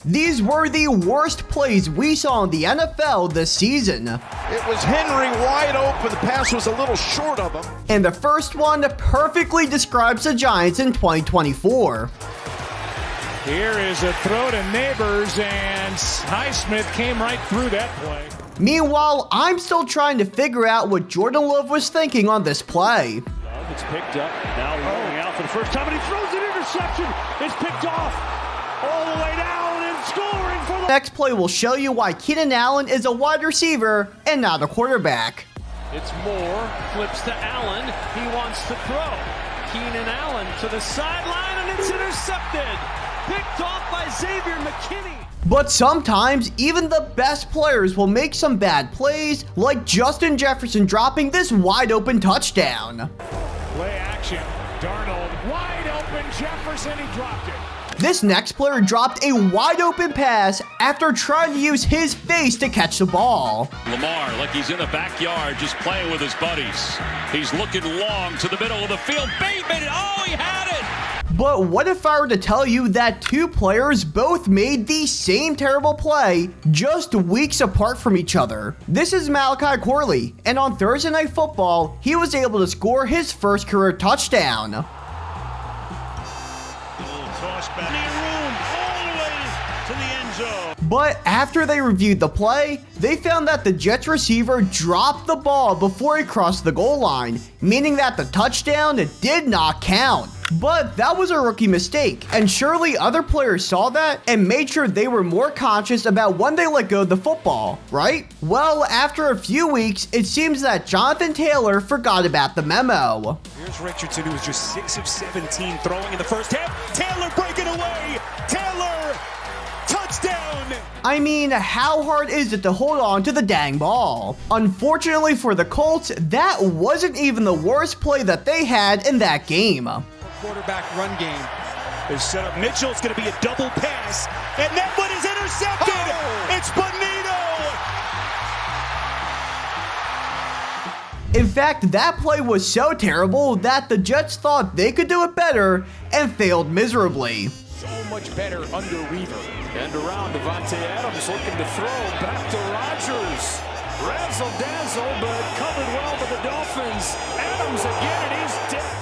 These were the worst plays we saw in the NFL this season. It was Henry wide open. The pass was a little short of him. And the first one perfectly describes the Giants in 2024. Here is a throw to Neighbors, and Highsmith came right through that play. Meanwhile, I'm still trying to figure out what Jordan Love was thinking on this play. Love is picked up, now rolling out for the first time, and he throws an interception. It's picked off all the way down and scoring for the... Next play will show you why Keenan Allen is a wide receiver and not a quarterback. It's Moore, flips to Allen, he wants to throw. Keenan Allen to the sideline, and it's intercepted. Picked off by Xavier McKinney. But sometimes, even the best players will make some bad plays, like Justin Jefferson dropping this wide open touchdown. Play action, Darnold, wide open, Jefferson, he dropped it. This next player dropped a wide open pass after trying to use his face to catch the ball. Lamar, like he's in the backyard, just playing with his buddies. He's looking long to the middle of the field. Bateman, oh, he had it! But what if I were to tell you that two players both made the same terrible play just weeks apart from each other? This is Malachi Corley, and on Thursday Night Football, he was able to score his first career touchdown. Toss back. Room all the way to the end zone. But after they reviewed the play, they found that the Jets receiver dropped the ball before he crossed the goal line, meaning that the touchdown did not count. But that was a rookie mistake, and surely other players saw that and made sure they were more conscious about when they let go of the football, right? Well, after a few weeks, it seems that Jonathan Taylor forgot about the memo. Here's Richardson, who was just 6 of 17 throwing in the first half. Taylor breaking away. Taylor, touchdown. I mean, how hard is it to hold on to the dang ball? Unfortunately for the Colts, that wasn't even the worst play that they had in that game. Quarterback run game is set up. Mitchell's going to be a double pass, and that one is intercepted. Oh! It's Bonito. In fact, that play was so terrible that the Jets thought they could do it better and failed miserably. So much better under Weaver. And around Devontae Adams looking to throw back to Rodgers. Razzle-dazzle, but covered well by the Dolphins. Adams again, and he's dead.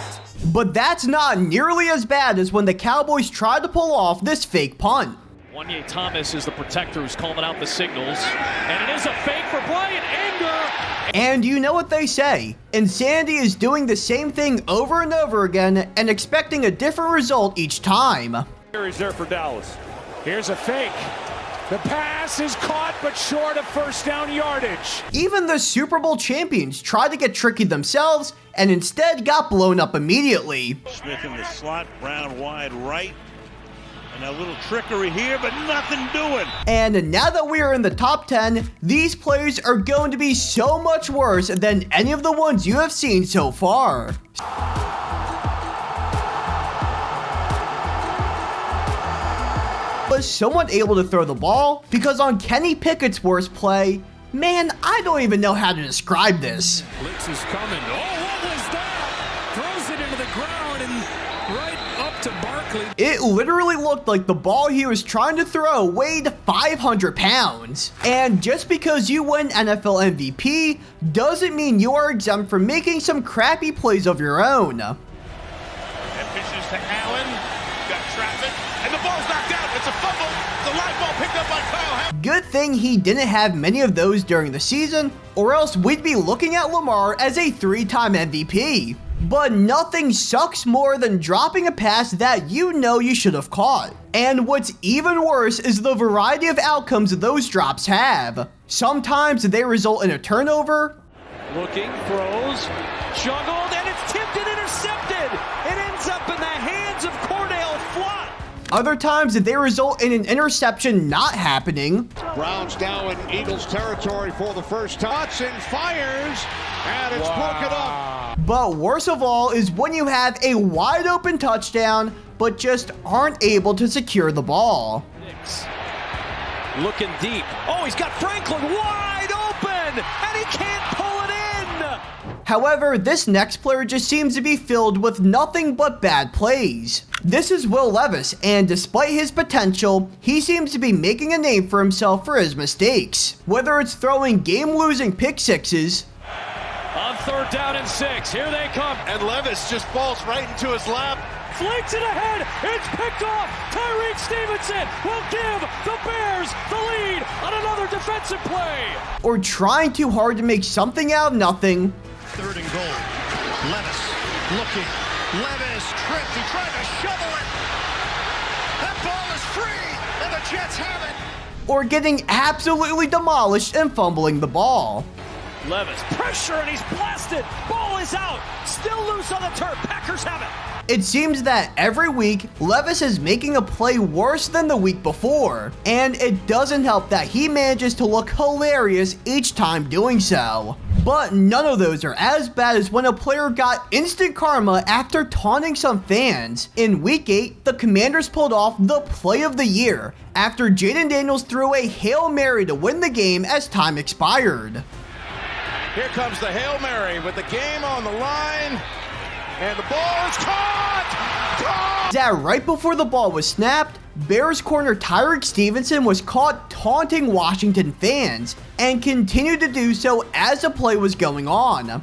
But that's not nearly as bad as when the Cowboys tried to pull off this fake punt. Wanye Thomas is the protector who's calling out the signals. And it is a fake for Bryant Anger. And you know what they say, insanity is doing the same thing over and over again and expecting a different result each time. Here he's there for Dallas. Here's a fake. The pass is caught but short of first down yardage. Even the Super Bowl champions tried to get tricky themselves and instead got blown up immediately. Smith in the slot, Brown wide right. And a little trickery here, but nothing doing. And now that we are in the top 10, these plays are going to be so much worse than any of the ones you have seen so far. Was someone able to throw the ball? Because on Kenny Pickett's worst play, man, I don't even know how to describe this. Blitz is coming. Oh, what was that? Throws it into the ground and right up to Barkley. It literally looked like the ball he was trying to throw weighed 500 pounds. And just because you win NFL MVP doesn't mean you are exempt from making some crappy plays of your own. And pitches to Allen. Got traffic. And the ball's knocked out. It's a fumble. The live ball picked up by Kyle. Good thing he didn't have many of those during the season, or else we'd be looking at Lamar as a 3-time MVP. But nothing sucks more than dropping a pass that you know you should have caught. And what's even worse is the variety of outcomes those drops have. Sometimes they result in a turnover. Looking, throws, juggled, and it's tipped and intercepted. It ends up in the hands of Cordell Flott. Other times they result in an interception not happening. Browns now in Eagles territory for the first time. Watson fires, and it's broken up. But worst of all is when you have a wide open touchdown, but just aren't able to secure the ball. Looking deep. Oh, he's got Franklin wide open, and he can't pull it in. However, this next player just seems to be filled with nothing but bad plays. This is Levis, and despite his potential, he seems to be making a name for himself for his mistakes. Whether it's throwing game-losing pick sixes, On 3rd down and 6, here they come. And Levis just falls right into his lap. Flakes it ahead, it's picked off. Tyreek Stevenson will give the Bears the lead on another defensive play. or trying too hard to make something out of nothing, 3rd and goal. Levis looking. Levis tripped. He tried to shovel it. That ball is free, and the Jets have it. or getting absolutely demolished and fumbling the ball. Levis, pressure, and he's blasted. Ball is out. Still loose on the turf. Packers have it. It seems that every week, Levis is making a play worse than the week before, and it doesn't help that he manages to look hilarious each time doing so. But none of those are as bad as when a player got instant karma after taunting some fans. In week 8, the Commanders pulled off the play of the year after Jaden Daniels threw a Hail Mary to win the game as time expired. Here comes the Hail Mary with the game on the line. And the ball is caught! That right before the ball was snapped, Bears corner Tyreek Stevenson was caught taunting Washington fans and continued to do so as the play was going on.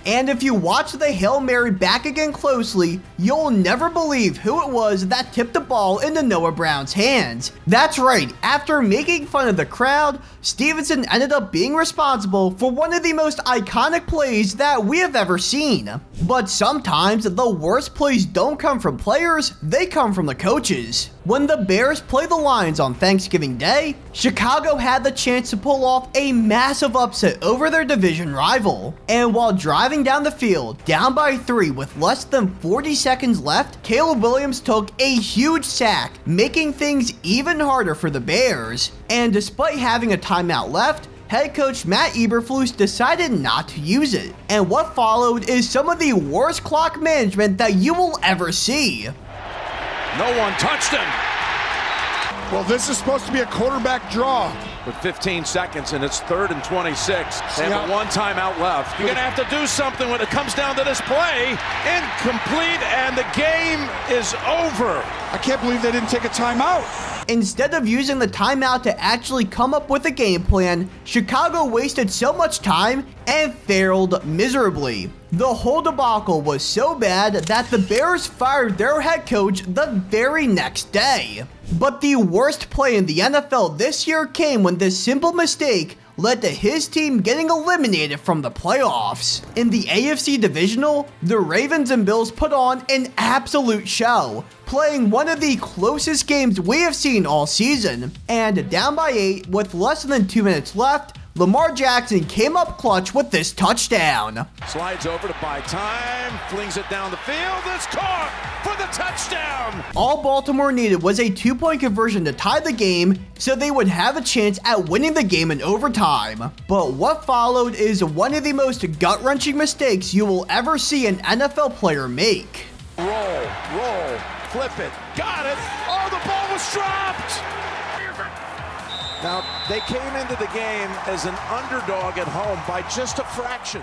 And if you watch the Hail Mary back again closely, you'll never believe who it was that tipped the ball into Noah Brown's hands. That's right, after making fun of the crowd, Stevenson ended up being responsible for one of the most iconic plays that we have ever seen. But sometimes the worst plays don't come from players, they come from the coaches. When the Bears play the Lions on Thanksgiving Day, Chicago had the chance to pull off a massive upset over their division rival. And while driving down the field, down by 3 with less than 40 seconds left, Caleb Williams took a huge sack, making things even harder for the Bears. And despite having a timeout left, head coach Matt Eberflus decided not to use it. And what followed is some of the worst clock management that you will ever see. No one touched him. Well, this is supposed to be a quarterback draw. With 15 seconds, and it's 3rd and 26. They have one timeout left. You're going to have to do something when it comes down to this play. Incomplete, and the game is over. I can't believe they didn't take a timeout. Instead of using the timeout to actually come up with a game plan, Chicago wasted so much time and failed miserably. The whole debacle was so bad that the Bears fired their head coach the very next day. But the worst play in the NFL this year came when this simple mistake led to his team getting eliminated from the playoffs. In the AFC Divisional, the Ravens and Bills put on an absolute show, playing one of the closest games we have seen all season. And down by 8 with less than 2 minutes left, Lamar Jackson came up clutch with this touchdown. Slides over to buy time, flings it down the field, it's caught for the touchdown. All Baltimore needed was a 2-point conversion to tie the game, so they would have a chance at winning the game in overtime. But what followed is one of the most gut-wrenching mistakes you will ever see an NFL player make. Roll, flip it, got it. Oh, the ball was dropped. Now, they came into the game as an underdog at home by just a fraction.